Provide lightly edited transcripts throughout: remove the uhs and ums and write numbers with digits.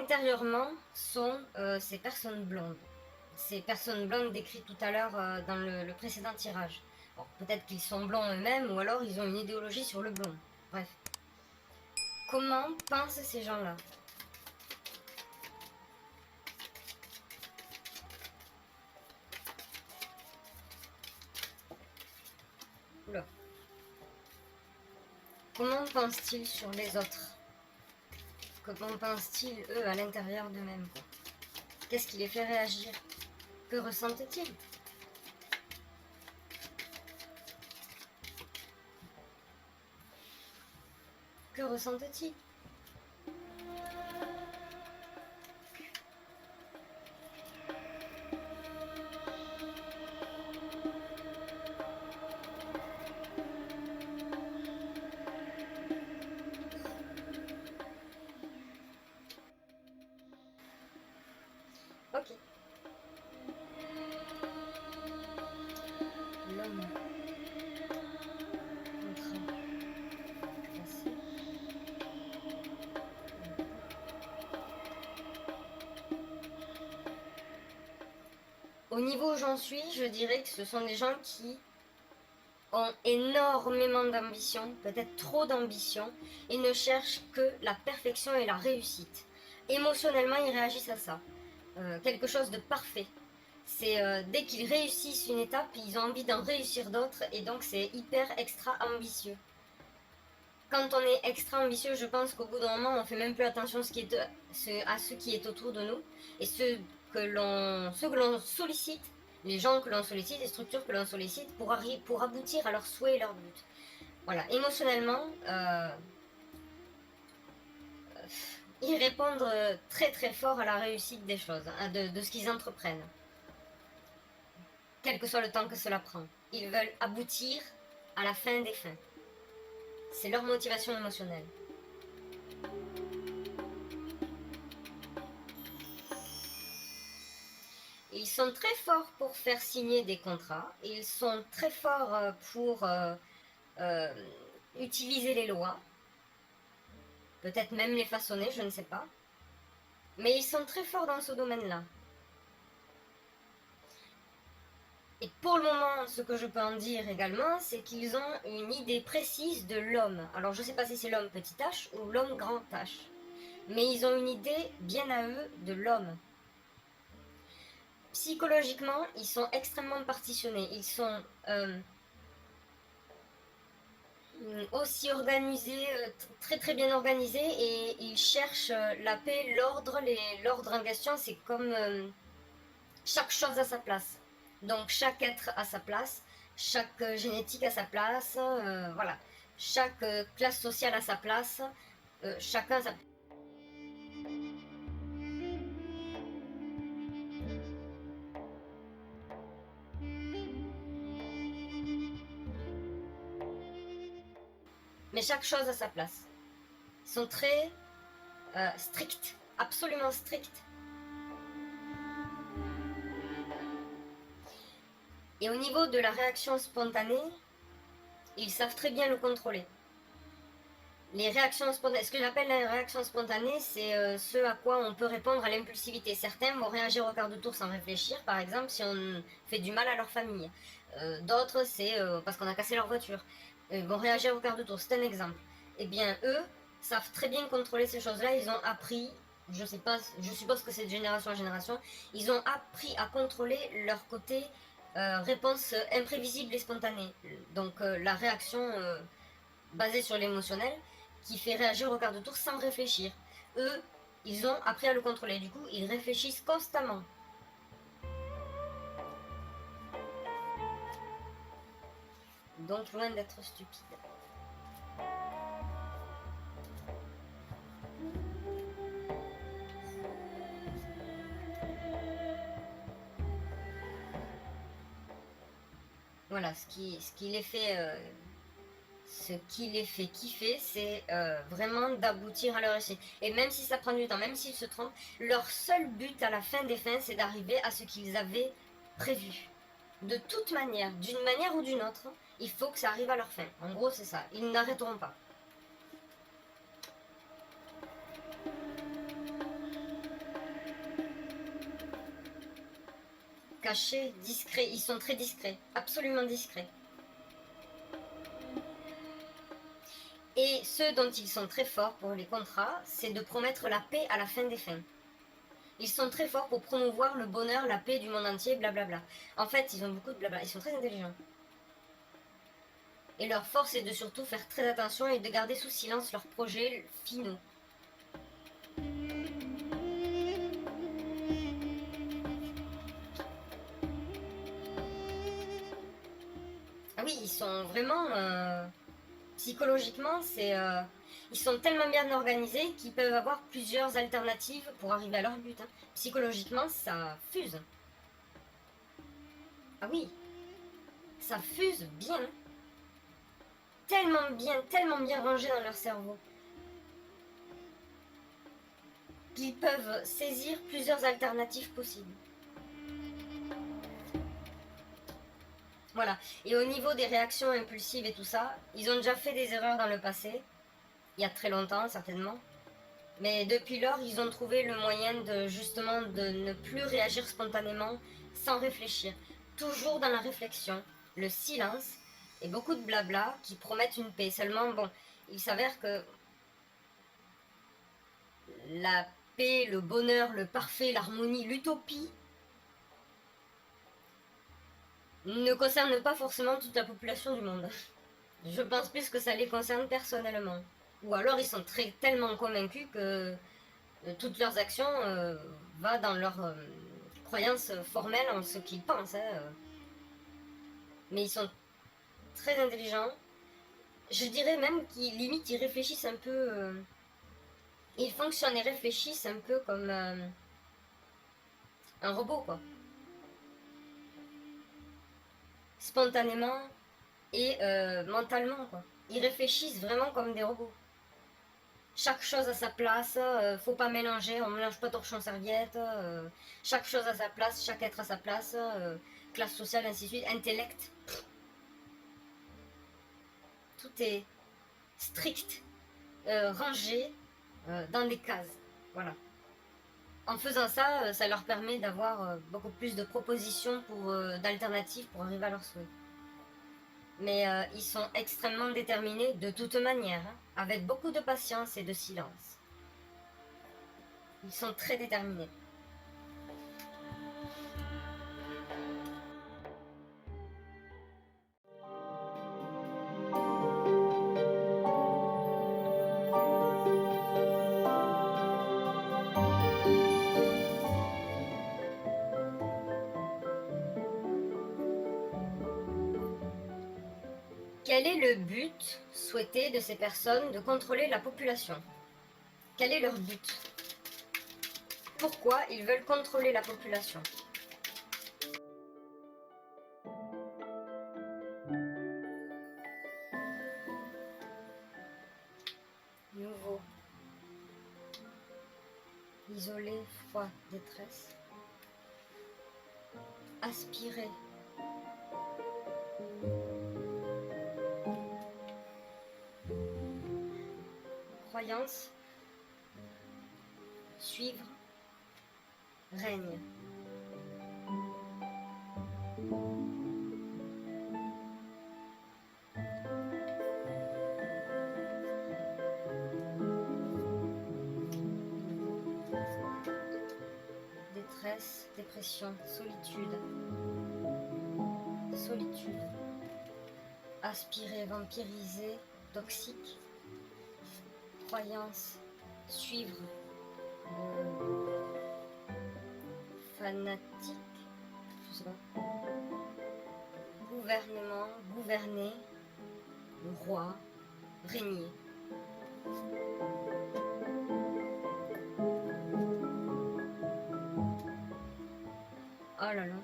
intérieurement sont ces personnes blondes? Ces personnes blondes décrites tout à l'heure dans le précédent tirage. Bon, peut-être qu'ils sont blonds eux-mêmes ou alors ils ont une idéologie sur le blond. Bref. Comment pensent ces gens-là? Oula. Comment pensent-ils sur les autres? Comment pensent-ils, eux, à l'intérieur d'eux-mêmes? Qu'est-ce qui les fait réagir? Que ressentent-ils? Que ressentent-ils? Ok. L'homme. Contrat. Classique. Au niveau où j'en suis, je dirais que ce sont des gens qui ont énormément d'ambition, peut-être trop d'ambition, et ne cherchent que la perfection et la réussite. Émotionnellement, ils réagissent à ça. Quelque chose de parfait. C'est dès qu'ils réussissent une étape, ils ont envie d'en réussir d'autres, et donc c'est hyper extra ambitieux. Quand on est extra ambitieux, je pense qu'au bout d'un moment, on fait même plus attention à ce qui est autour de nous, et ceux que l'on sollicite, les gens que l'on sollicite, les structures que l'on sollicite pour aboutir à leurs souhaits et leurs buts. Voilà, émotionnellement, ils répondent très très fort à la réussite des choses, hein, de ce qu'ils entreprennent. Quel que soit le temps que cela prend. Ils veulent aboutir à la fin des fins. C'est leur motivation émotionnelle. Ils sont très forts pour faire signer des contrats. Ils sont très forts pour utiliser les lois. Peut-être même les façonner, je ne sais pas. Mais ils sont très forts dans ce domaine-là. Et pour le moment, ce que je peux en dire également, c'est qu'ils ont une idée précise de l'homme. Alors je ne sais pas si c'est l'homme petit h ou l'homme grand H. Mais ils ont une idée bien à eux de l'homme. Psychologiquement, ils sont extrêmement partitionnés. Ils sont aussi organisés, très très bien organisés, et ils cherchent la paix, l'ordre en question. C'est comme chaque chose à sa place. Donc chaque être a sa place, chaque génétique a sa place, voilà. Chaque classe sociale a sa place, chacun a sa place. Mais chaque chose a sa place. Ils sont très stricts, absolument stricts. Et au niveau de la réaction spontanée, ils savent très bien le contrôler. Les réactions spontanées, ce que j'appelle la réaction spontanée, c'est ce à quoi on peut répondre à l'impulsivité. Certains vont réagir au quart de tour sans réfléchir, par exemple si on fait du mal à leur famille. D'autres, c'est parce qu'on a cassé leur voiture. Ils vont réagir au quart de tour, c'est un exemple. Eh bien, eux savent très bien contrôler ces choses-là. Ils ont appris, je sais pas, je suppose que c'est de génération en génération, ils ont appris à contrôler leur côté réponse imprévisible et spontanée. Donc la réaction basée sur l'émotionnel, qui fait réagir au quart de tour sans réfléchir. Eux, ils ont appris à le contrôler, du coup, ils réfléchissent constamment. Donc, loin d'être stupides. Voilà, ce qui les fait kiffer, c'est vraiment d'aboutir à leur réussite. Et même si ça prend du temps, même s'ils se trompent, leur seul but à la fin des fins, c'est d'arriver à ce qu'ils avaient prévu. De toute manière, d'une manière ou d'une autre, il faut que ça arrive à leur fin. En gros, c'est ça. Ils n'arrêteront pas. cachés, discrets. Ils sont très discrets, absolument discrets. Et ce dont ils sont très forts pour les contrats, c'est de promettre la paix à la fin des fins. Ils sont très forts pour promouvoir le bonheur, la paix du monde entier, blablabla. En fait, ils ont beaucoup de blabla, ils sont très intelligents. Et leur force est de surtout faire très attention et de garder sous silence leurs projets finaux. Ah oui, ils sont vraiment... psychologiquement, ils sont tellement bien organisés qu'ils peuvent avoir plusieurs alternatives pour arriver à leur but. Hein. Psychologiquement, ça fuse. Ah oui, ça fuse bien. Tellement bien rangé dans leur cerveau. Qu'ils peuvent saisir plusieurs alternatives possibles. Voilà. Et au niveau des réactions impulsives et tout ça, ils ont déjà fait des erreurs dans le passé. Il y a très longtemps, certainement. Mais depuis lors, ils ont trouvé le moyen de justement de ne plus réagir spontanément sans réfléchir. Toujours dans la réflexion, le silence et beaucoup de blabla qui promettent une paix. Seulement, bon, il s'avère que la paix, le bonheur, le parfait, l'harmonie, l'utopie ne concerne pas forcément toute la population du monde. Je pense plus que ça les concerne personnellement. Ou alors ils sont tellement convaincus que toutes leurs actions vont dans leur croyance formelle en ce qu'ils pensent. Hein. Mais ils sont très intelligents. Je dirais même qu'ils limite ils réfléchissent un peu. Ils fonctionnent et réfléchissent un peu comme un robot, quoi. Spontanément et mentalement, quoi. Ils réfléchissent vraiment comme des robots. Chaque chose à sa place, faut pas mélanger, on mélange pas torchon serviette, chaque chose à sa place, chaque être à sa place, classe sociale, ainsi de suite, intellect. Tout est strict, rangé dans des cases. Voilà. En faisant ça, ça leur permet d'avoir beaucoup plus de propositions d'alternatives pour arriver à leurs souhaits. Mais ils sont extrêmement déterminés de toute manière, hein, avec beaucoup de patience et de silence. Ils sont très déterminés. Quel est le but souhaité de ces personnes de contrôler la population? Quel est leur but? Pourquoi ils veulent contrôler la population? Nouveau. Isolé, froid, détresse. Aspirer. Croyance. Suivre. Règne. Détresse, dépression, solitude. Solitude. Aspirer, vampiriser, toxique. Croyance, suivre. Fanatique, je sais pas. Gouvernement, gouverner. Roi, régner. Oh là là.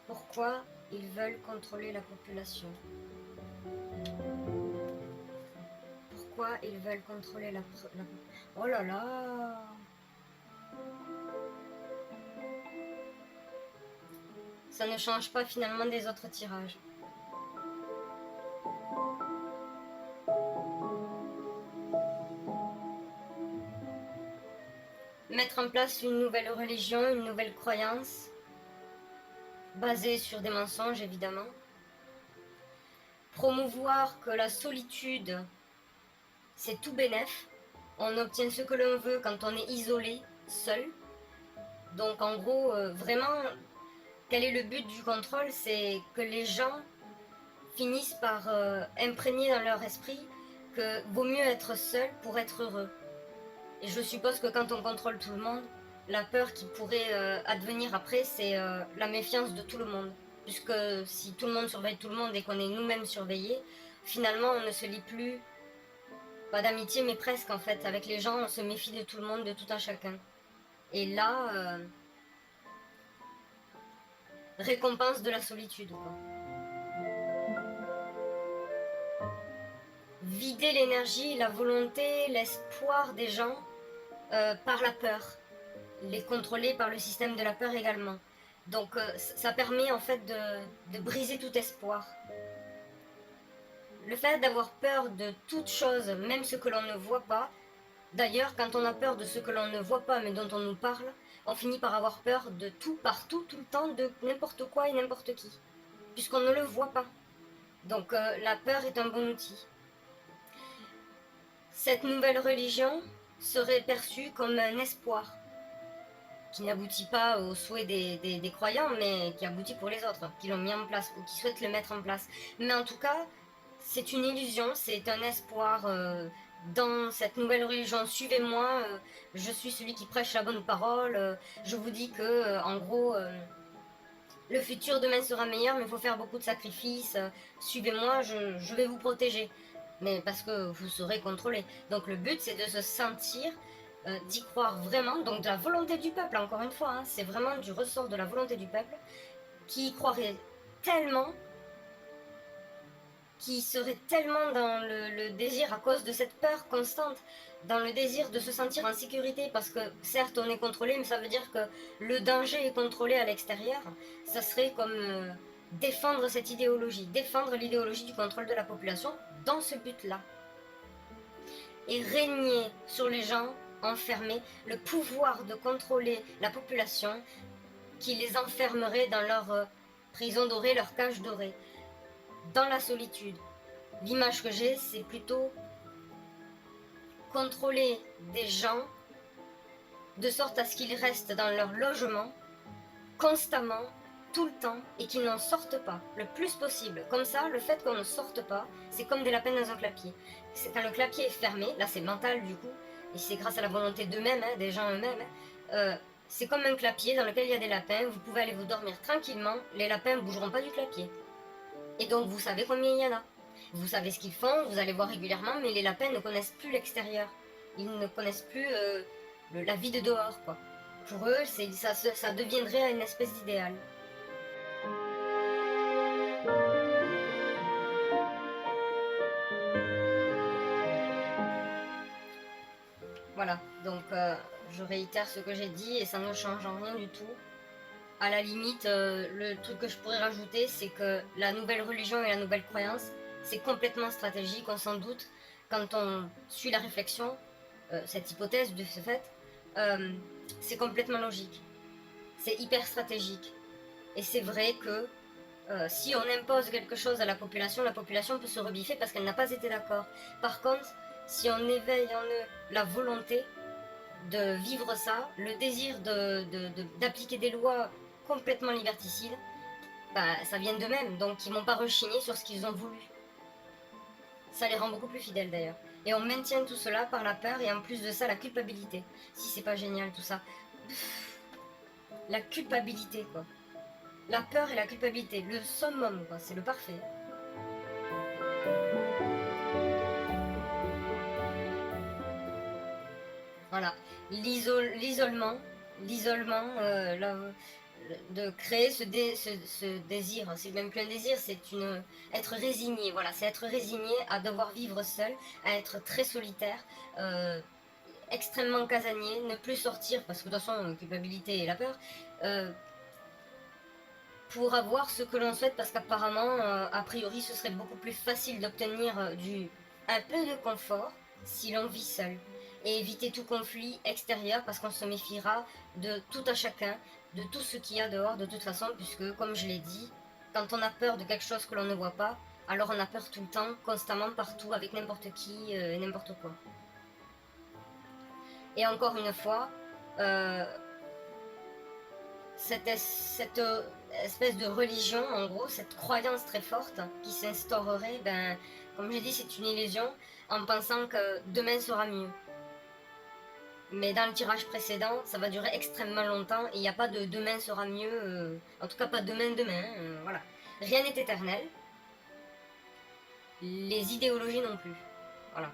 Pourquoi ils veulent contrôler la population? Pourquoi ils veulent contrôler la... Oh là là. Ça ne change pas finalement des autres tirages. Mettre en place une nouvelle religion, une nouvelle croyance, basé sur des mensonges évidemment. Promouvoir que la solitude, c'est tout bénef. On obtient ce que l'on veut quand on est isolé, seul. Donc en gros, vraiment, quel est le but du contrôle? C'est que les gens finissent par imprégner dans leur esprit que vaut mieux être seul pour être heureux. Et je suppose que quand on contrôle tout le monde, la peur qui pourrait advenir après, c'est la méfiance de tout le monde. Puisque si tout le monde surveille tout le monde et qu'on est nous-mêmes surveillés, finalement on ne se lie plus, pas d'amitié mais presque en fait. Avec les gens, on se méfie de tout le monde, de tout un chacun. Et là, récompense de la solitude, quoi. Vider l'énergie, la volonté, l'espoir des gens par la peur. Les contrôler par le système de la peur également. Donc ça permet en fait de briser tout espoir. Le fait d'avoir peur de toute chose, même ce que l'on ne voit pas, d'ailleurs quand on a peur de ce que l'on ne voit pas mais dont on nous parle, on finit par avoir peur de tout, partout, tout le temps, de n'importe quoi et n'importe qui, puisqu'on ne le voit pas. Donc la peur est un bon outil. Cette nouvelle religion serait perçue comme un espoir, qui n'aboutit pas aux souhaits des croyants, mais qui aboutit pour les autres, qui l'ont mis en place, ou qui souhaitent le mettre en place. Mais en tout cas, c'est une illusion, c'est un espoir dans cette nouvelle religion. Suivez-moi, je suis celui qui prêche la bonne parole, je vous dis que, en gros, le futur demain sera meilleur, mais il faut faire beaucoup de sacrifices, suivez-moi, je vais vous protéger. Mais parce que vous serez contrôlé. Donc le but, c'est de se sentir d'y croire vraiment, donc de la volonté du peuple, encore une fois, hein, c'est vraiment du ressort de la volonté du peuple, qui y croirait tellement, qui serait tellement dans le désir, à cause de cette peur constante, dans le désir de se sentir en sécurité, parce que certes on est contrôlé, mais ça veut dire que le danger est contrôlé à l'extérieur, ça serait comme défendre cette idéologie, défendre l'idéologie du contrôle de la population dans ce but-là. Et régner sur les gens enfermés, le pouvoir de contrôler la population qui les enfermerait dans leur prison dorée, leur cage dorée, dans la solitude. L'image que j'ai, c'est plutôt contrôler des gens de sorte à ce qu'ils restent dans leur logement constamment, tout le temps, et qu'ils n'en sortent pas le plus possible. Comme ça, le fait qu'on ne sorte pas, c'est comme des lapins dans un clapier. Quand le clapier est fermé, là c'est mental du coup, et c'est grâce à la volonté d'eux-mêmes, hein, des gens eux-mêmes, c'est comme un clapier dans lequel il y a des lapins, vous pouvez aller vous dormir tranquillement, les lapins ne bougeront pas du clapier. Et donc vous savez combien il y en a. Vous savez ce qu'ils font, vous allez voir régulièrement, mais les lapins ne connaissent plus l'extérieur. Ils ne connaissent plus la vie de dehors, quoi. Pour eux, ça deviendrait une espèce d'idéal. Voilà, donc je réitère ce que j'ai dit et ça ne change en rien du tout. À la limite, le truc que je pourrais rajouter, c'est que la nouvelle religion et la nouvelle croyance, c'est complètement stratégique, on s'en doute. Quand on suit la réflexion, cette hypothèse de ce fait, c'est complètement logique. C'est hyper stratégique. Et c'est vrai que si on impose quelque chose à la population peut se rebiffer parce qu'elle n'a pas été d'accord. Par contre, si on éveille en eux la volonté de vivre ça, le désir d'appliquer des lois complètement liberticides, bah, ça vient d'eux-mêmes, donc ils m'ont pas rechigné sur ce qu'ils ont voulu. Ça les rend beaucoup plus fidèles d'ailleurs. Et on maintient tout cela par la peur et en plus de ça la culpabilité. Si c'est pas génial tout ça. La culpabilité quoi. La peur et la culpabilité, le summum quoi, c'est le parfait. Voilà, l'isolement, de créer ce désir, c'est même plus un désir, c'est être résigné, voilà, c'est être résigné à devoir vivre seul, à être très solitaire, extrêmement casanier, ne plus sortir, parce que de toute façon, culpabilité et la peur, pour avoir ce que l'on souhaite, parce qu'apparemment, a priori, ce serait beaucoup plus facile d'obtenir un peu de confort si l'on vit seul. et éviter tout conflit extérieur parce qu'on se méfiera de tout à chacun, de tout ce qu'il y a dehors de toute façon, puisque comme je l'ai dit, quand on a peur de quelque chose que l'on ne voit pas, alors on a peur tout le temps, constamment, partout, avec n'importe qui, n'importe quoi. Et encore une fois, cette espèce de religion, en gros, cette croyance très forte qui s'instaurerait, ben, comme j'ai dit, c'est une illusion, en pensant que demain sera mieux. Mais dans le tirage précédent, ça va durer extrêmement longtemps et il n'y a pas de demain sera mieux, en tout cas pas demain, voilà. Rien n'est éternel, les idéologies non plus, voilà.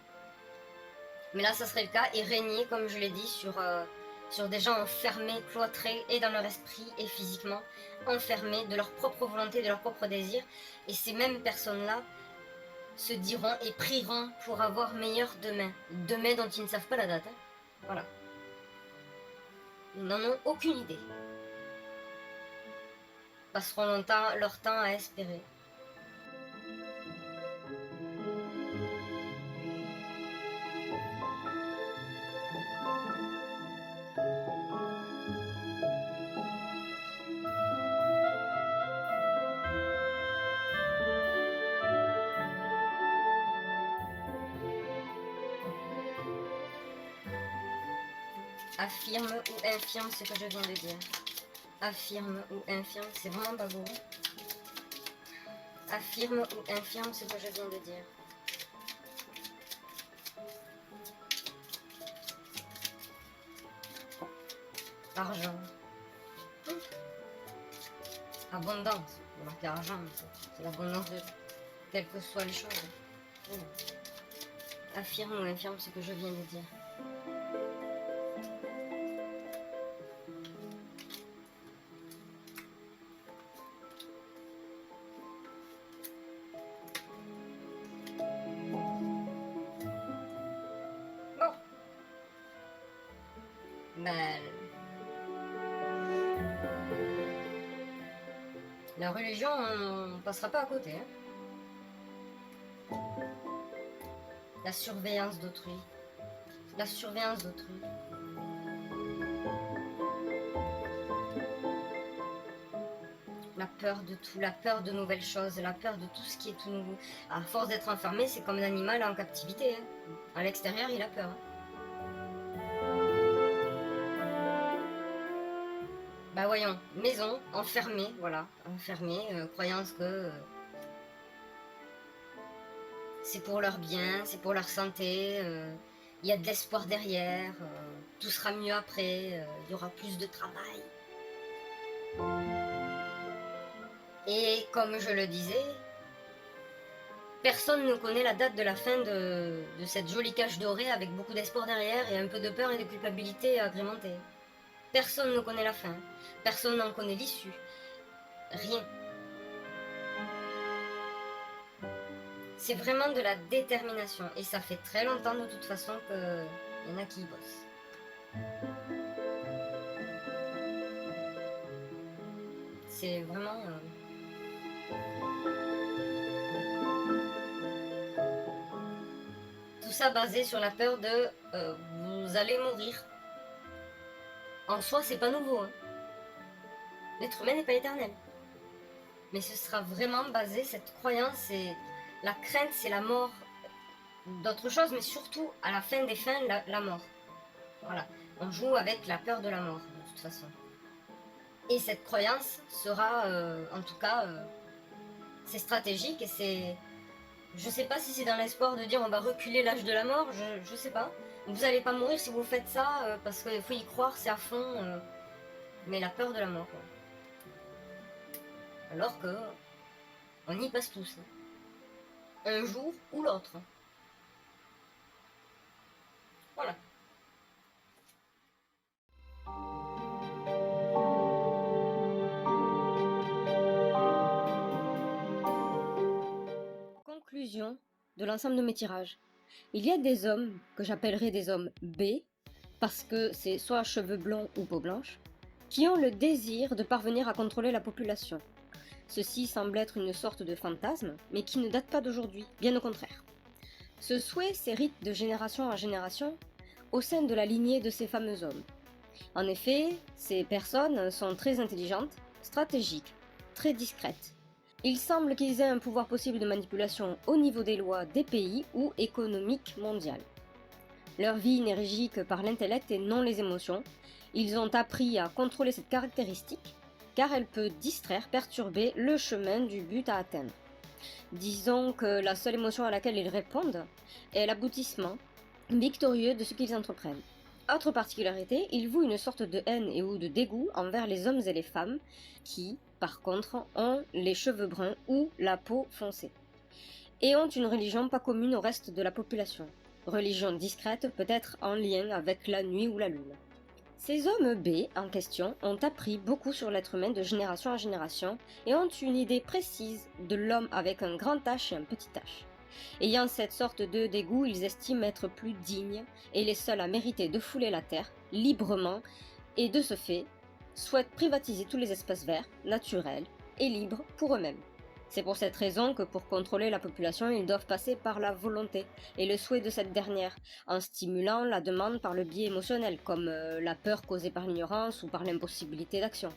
Mais là, ça serait le cas, et régner, comme je l'ai dit, sur des gens enfermés, cloîtrés, et dans leur esprit, et physiquement, enfermés de leur propre volonté, de leur propre désir. Et ces mêmes personnes-là se diront et prieront pour avoir meilleur demain. Demain dont ils ne savent pas la date. Hein. Voilà. Ils n'en ont aucune idée. Ils passeront leur temps à espérer. Affirme ou infirme ce que je viens de dire. Affirme ou infirme, c'est vraiment pas beau. Affirme ou infirme ce que je viens de dire. Argent. Abondance. Marqué argent, c'est l'abondance de quelles que soient les choses. Affirme ou infirme ce que je viens de dire. Ben, la religion, on passera pas à côté. Hein. La surveillance d'autrui. La surveillance d'autrui. La peur de tout, la peur de nouvelles choses, la peur de tout ce qui est tout nouveau. À force d'être enfermé, c'est comme un animal en captivité. Hein. À l'extérieur, il a peur. Hein. Bah voyons, maison, enfermée, voilà, enfermée, croyance que c'est pour leur bien, c'est pour leur santé, il y a de l'espoir derrière, tout sera mieux après, il y aura plus de travail. Et comme je le disais, personne ne connaît la date de la fin de cette jolie cage dorée avec beaucoup d'espoir derrière et un peu de peur et de culpabilité agrémentée. Personne ne connaît la fin, personne n'en connaît l'issue, rien. C'est vraiment de la détermination et ça fait très longtemps de toute façon qu'il y en a qui y bossent. C'est vraiment... Tout ça basé sur la peur de vous allez mourir. En soi, c'est pas nouveau. Hein. L'être humain n'est pas éternel. Mais ce sera vraiment basé, cette croyance, et la crainte, c'est la mort d'autre chose, mais surtout, à la fin des fins, la mort. Voilà. On joue avec la peur de la mort, de toute façon. Et cette croyance sera, en tout cas, c'est stratégique et c'est... Je sais pas si c'est dans l'espoir de dire on va reculer l'âge de la mort, je sais pas. Vous allez pas mourir si vous faites ça, parce qu'il faut y croire, c'est à fond. Mais la peur de la mort. Quoi. Alors que on y passe tous. Hein. Un jour ou l'autre. Voilà. Conclusion de l'ensemble de mes tirages. Il y a des hommes que j'appellerai des hommes B, parce que c'est soit cheveux blonds ou peau blanche, qui ont le désir de parvenir à contrôler la population. Ceci semble être une sorte de fantasme, mais qui ne date pas d'aujourd'hui, bien au contraire. Ce souhait s'hérite de génération en génération, au sein de la lignée de ces fameux hommes. En effet, ces personnes sont très intelligentes, stratégiques, très discrètes. Il semble qu'ils aient un pouvoir possible de manipulation au niveau des lois des pays ou économiques mondiales. Leur vie n'est régie que par l'intellect et non les émotions. Ils ont appris à contrôler cette caractéristique car elle peut distraire, perturber le chemin du but à atteindre. Disons que la seule émotion à laquelle ils répondent est l'aboutissement victorieux de ce qu'ils entreprennent. Autre particularité, ils vouent une sorte de haine et ou de dégoût envers les hommes et les femmes qui, par contre, ont les cheveux bruns ou la peau foncée. Et ont une religion pas commune au reste de la population. Religion discrète peut-être en lien avec la nuit ou la lune. Ces hommes B en question ont appris beaucoup sur l'être humain de génération en génération et ont une idée précise de l'homme avec un grand H et un petit h. Ayant cette sorte de dégoût, ils estiment être plus dignes et les seuls à mériter de fouler la terre librement et de ce fait souhaitent privatiser tous les espaces verts, naturels et libres pour eux-mêmes. C'est pour cette raison que pour contrôler la population, ils doivent passer par la volonté et le souhait de cette dernière, en stimulant la demande par le biais émotionnel, comme la peur causée par l'ignorance ou par l'impossibilité d'action.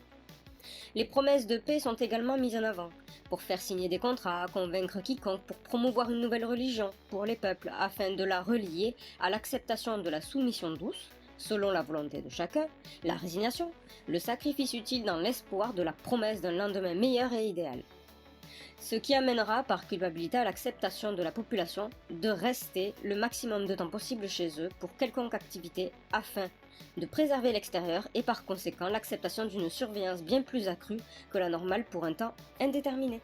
Les promesses de paix sont également mises en avant, pour faire signer des contrats, convaincre quiconque, pour promouvoir une nouvelle religion pour les peuples, afin de la relier à l'acceptation de la soumission douce, selon la volonté de chacun, la résignation, le sacrifice utile dans l'espoir de la promesse d'un lendemain meilleur et idéal. Ce qui amènera par culpabilité à l'acceptation de la population de rester le maximum de temps possible chez eux pour quelconque activité afin de préserver l'extérieur et par conséquent l'acceptation d'une surveillance bien plus accrue que la normale pour un temps indéterminé.